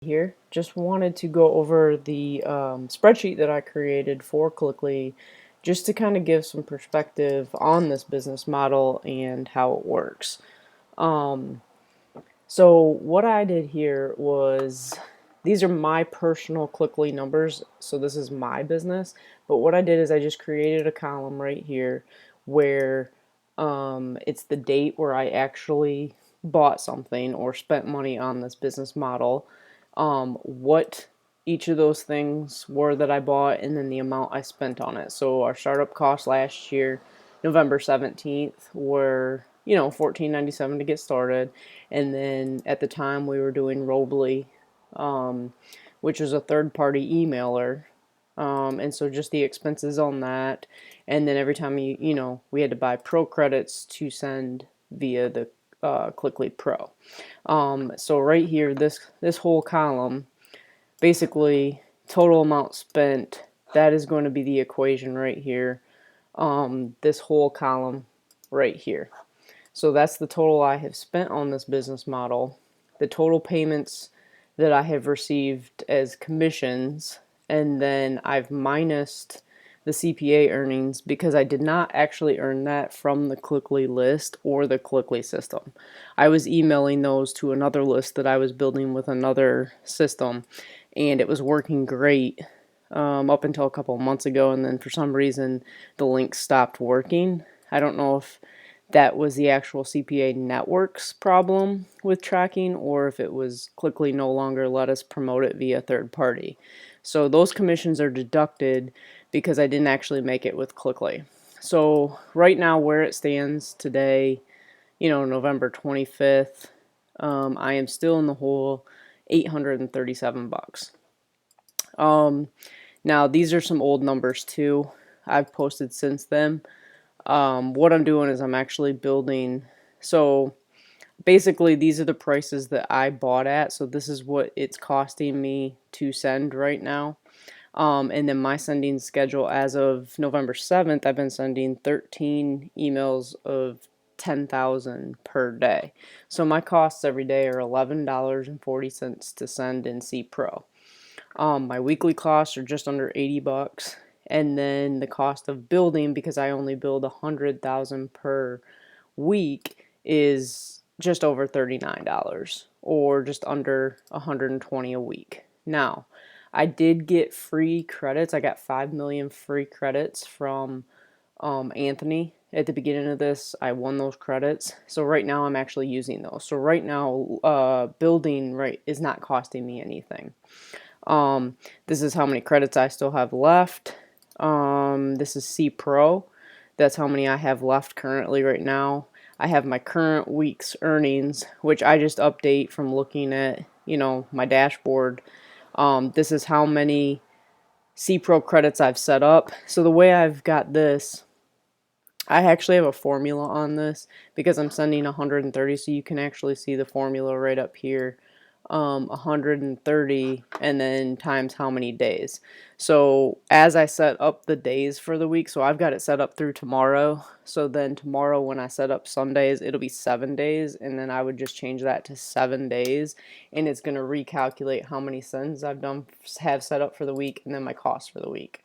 Here. Just wanted to go over the spreadsheet that I created for Cliqly just to kind of give some perspective on this business model and how it works. Um, so what I did here was, these are my personal Cliqly numbers, so this is my business, but what I did is I just created a column right here where it's the date where I actually bought something or spent money on this business model, what each of those things were that I bought, and then the amount I spent on it. So our startup costs last year, November 17th, were $14.97 to get started, and then at the time we were doing Robly, which is a third-party emailer, and so just the expenses on that, and then every time we had to buy pro credits to send via the Cliqly Pro. So right here, this whole column, basically total amount spent, that is going to be the equation right here. This whole column right here. So that's the total I have spent on this business model. The total payments that I have received as commissions, and then I've minused the CPA earnings because I did not actually earn that from the Cliqly list or the Cliqly system. I was emailing those to another list that I was building with another system, and it was working great up until a couple of months ago, and then for some reason the link stopped working. I don't know if that was the actual CPA network's problem with tracking, or if it was Cliqly no longer let us promote it via third party. So those commissions are deducted because I didn't actually make it with Cliqly. So right now, where it stands today, November 25th, I am still in the hole, 837 bucks. Now these are some old numbers too. I've posted since then. What I'm doing is I'm actually building, so basically these are the prices that I bought at, so this is what it's costing me to send right now. And then my sending schedule as of November 7th, I've been sending 13 emails of 10,000 per day. So my costs every day are $11.40 to send in C Pro. My weekly costs are just under 80 bucks. And then the cost of building, because I only build 100,000 per week, is just over $39, or just under 120 a week. Now, I did get free credits. I got 5 million free credits from Anthony at the beginning of this. I won those credits, so right now I'm actually using those. So right now, building is not costing me anything. This is how many credits I still have left. This is C Pro. That's how many I have left currently right now. I have my current week's earnings, which I just update from looking at, my dashboard. This is how many C Pro credits I've set up. So the way I've got this, I actually have a formula on this because I'm sending 130, so you can actually see the formula right up here. 130 and then times how many days. So as I set up the days for the week, so I've got it set up through tomorrow. So then tomorrow when I set up Sundays, it'll be 7 days, and then I would just change that to 7 days, and it's going to recalculate how many sends I've have set up for the week, and then my cost for the week.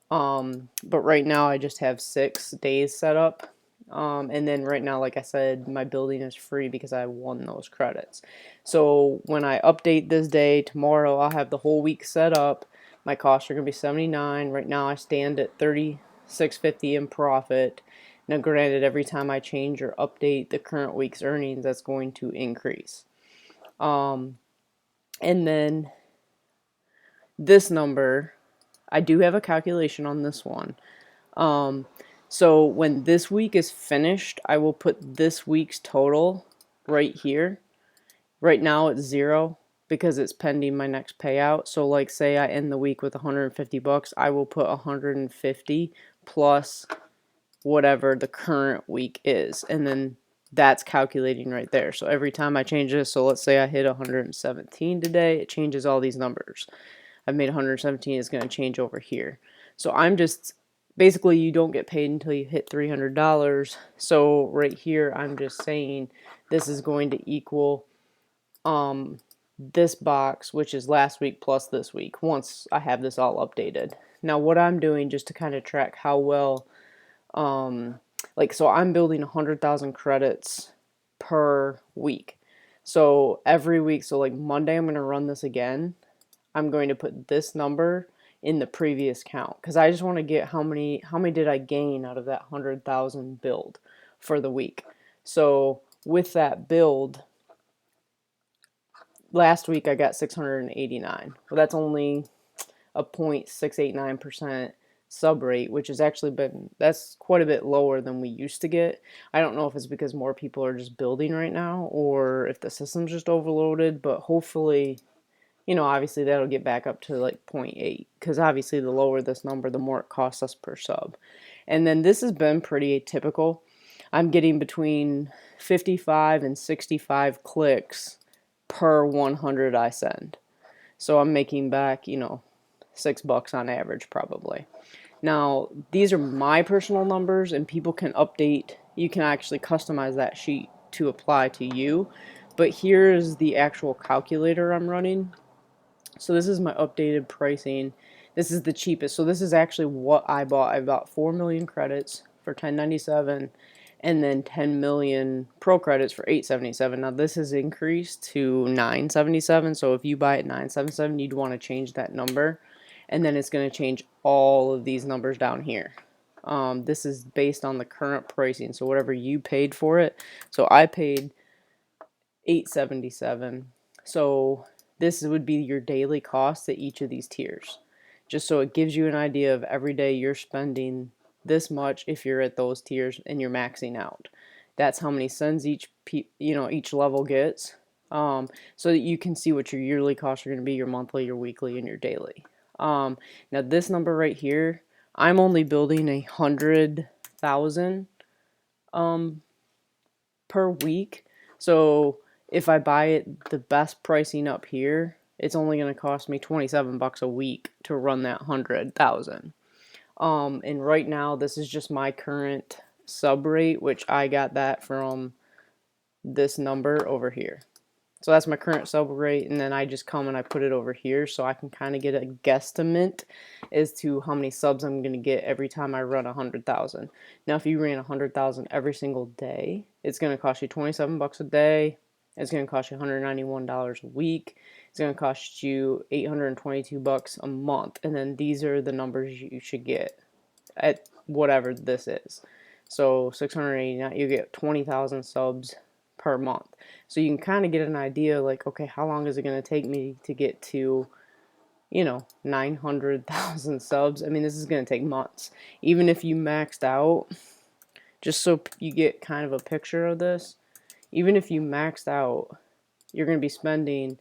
But right now I just have 6 days set up. And then right now, like I said, my building is free because I won those credits. So when I update this day tomorrow, I'll have the whole week set up. My costs are going to be 79. Right now I stand at 36.50 in profit. Now granted, every time I change or update the current week's earnings, that's going to increase. And then this number, I do have a calculation on this one. So when this week is finished, I will put this week's total right here. Right now it's 0 because it's pending my next payout. So like say I end the week with 150 bucks, I will put 150 plus whatever the current week is. And then that's calculating right there. So every time I change this, so let's say I hit 117 today, it changes all these numbers. I've made 117, it's going to change over here. So I'm just, basically you don't get paid until you hit $300. So right here I'm just saying this is going to equal this box, which is last week plus this week, once I have this all updated. Now, what I'm doing just to kind of track how well, so I'm building 100,000 credits per week. So every week, so like Monday, I'm going to run this again. I'm going to put this number in the previous count because I just want to get how many did I gain out of that 100,000 build for the week. So with that build, last week I got 689. Well, that's only a 0.689% sub rate, which has actually that's quite a bit lower than we used to get. I don't know if it's because more people are just building right now or if the system's just overloaded, but hopefully, obviously that'll get back up to like 0.8 because obviously the lower this number, the more it costs us per sub. And then this has been pretty atypical. I'm getting between 55 and 65 clicks per 100 I send. So I'm making back, $6 on average probably. Now, these are my personal numbers and people can update, you can actually customize that sheet to apply to you. But here's the actual calculator I'm running. So this is my updated pricing. This is the cheapest. So this is actually what I bought. I bought 4 million credits for $10.97 and then 10 million pro credits for $8.77. Now this has increased to $9.77. So if you buy it $9.77, you'd want to change that number. And then it's going to change all of these numbers down here. This is based on the current pricing. So whatever you paid for it. So I paid $8.77. So this would be your daily cost at each of these tiers. Just so it gives you an idea of every day you're spending this much if you're at those tiers and you're maxing out. That's how many sends each level gets. So that you can see what your yearly costs are going to be, your monthly, your weekly, and your daily. Now this number right here, I'm only building 100,000 per week. So if I buy it the best pricing up here, it's only going to cost me $27 a week to run that 100,000. And right now this is just my current sub rate, which I got that from this number over here. So that's my current sub rate, and then I just come and I put it over here so I can kind of get a guesstimate as to how many subs I'm going to get every time I run 100,000. Now if you ran 100,000 every single day, it's going to cost you $27 a day. It's going to cost you $191 a week. It's going to cost you $822 a month, and then these are the numbers you should get at whatever this is. So 689, you get 20,000 subs per month. So you can kind of get an idea like, okay, how long is it going to take me to get to, 900,000 subs? I mean, this is going to take months. Even if you maxed out, just so you get kind of a picture of this, even if you maxed out, you're going to be spending,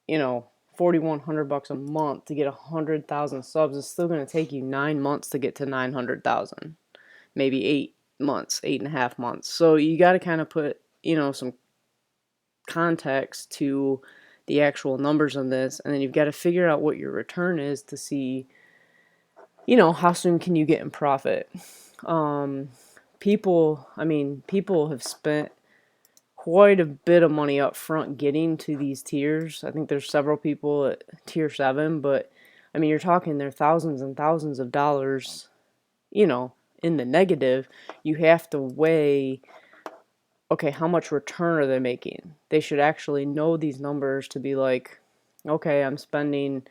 $4,100 a month to get 100,000 subs. It's still going to take you 9 months to get to 900,000, maybe 8 months, 8.5 months. So you got to kind of put, some context to the actual numbers on this, and then you've got to figure out what your return is to see, how soon can you get in profit. People have spent quite a bit of money up front getting to these tiers. I think there's several people at tier 7, but you're talking they're thousands and thousands of dollars, in the negative. You have to weigh, okay, how much return are they making? They should actually know these numbers to be like, okay, I'm spending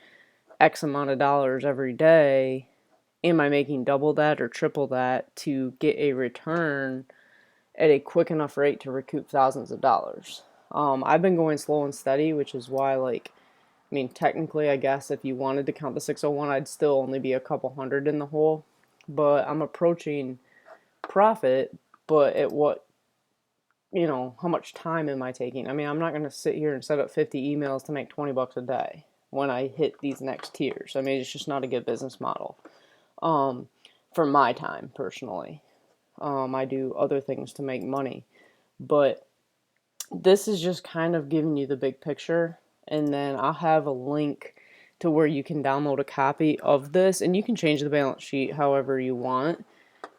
X amount of dollars every day. Am I making double that or triple that to get a return at a quick enough rate to recoup thousands of dollars? I've been going slow and steady, which is why, technically, I guess if you wanted to count the 601, I'd still only be a couple hundred in the hole. But I'm approaching profit, but at what, how much time am I taking? I'm not going to sit here and set up 50 emails to make $20 a day when I hit these next tiers. It's just not a good business model. For my time, personally. I do other things to make money. But this is just kind of giving you the big picture. And then I'll have a link to where you can download a copy of this. And you can change the balance sheet however you want.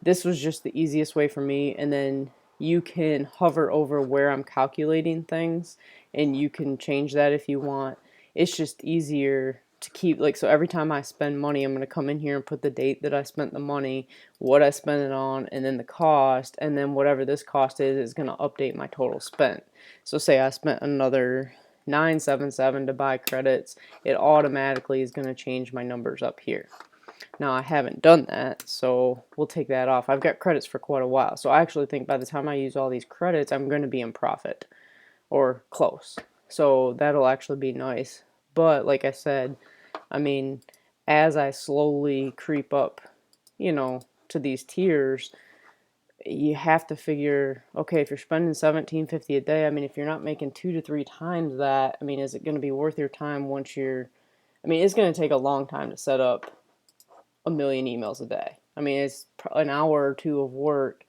This was just the easiest way for me. And then you can hover over where I'm calculating things, and you can change that if you want. It's just easier to keep, like, so every time I spend money, I'm going to come in here and put the date that I spent the money, what I spent it on, and then the cost, and then whatever this cost is going to update my total spent. So say I spent another 977 to buy credits, it automatically is going to change my numbers up here. Now I haven't done that, so we'll take that off. I've got credits for quite a while, so I actually think by the time I use all these credits, I'm going to be in profit, or close. So that'll actually be nice. But like I said, I mean, as I slowly creep up, to these tiers, you have to figure, okay, if you're spending $17.50 a day, I mean, if you're not making 2 to 3 times that, I mean, is it going to be worth your time once I mean, it's going to take a long time to set up a million emails a day. I mean, it's an hour or two of work.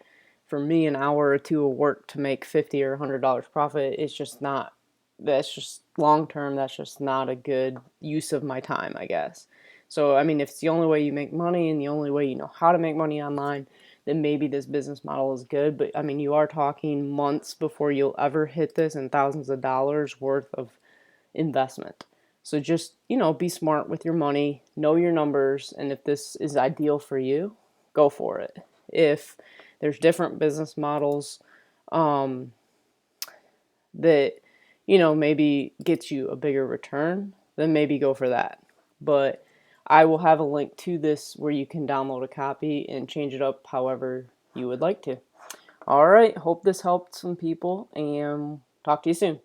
For me, an hour or two of work to make $50 or $100 profit is just not, that's just long term, that's just not a good use of my time, I guess. So, I mean, if it's the only way you make money and the only way you know how to make money online, then maybe this business model is good. But, I mean, you are talking months before you'll ever hit this and thousands of dollars worth of investment. So just, be smart with your money, know your numbers, and if this is ideal for you, go for it. If there's different business models um, that, maybe gets you a bigger return, then maybe go for that. But I will have a link to this where you can download a copy and change it up however you would like to. All right, hope this helped some people, and talk to you soon.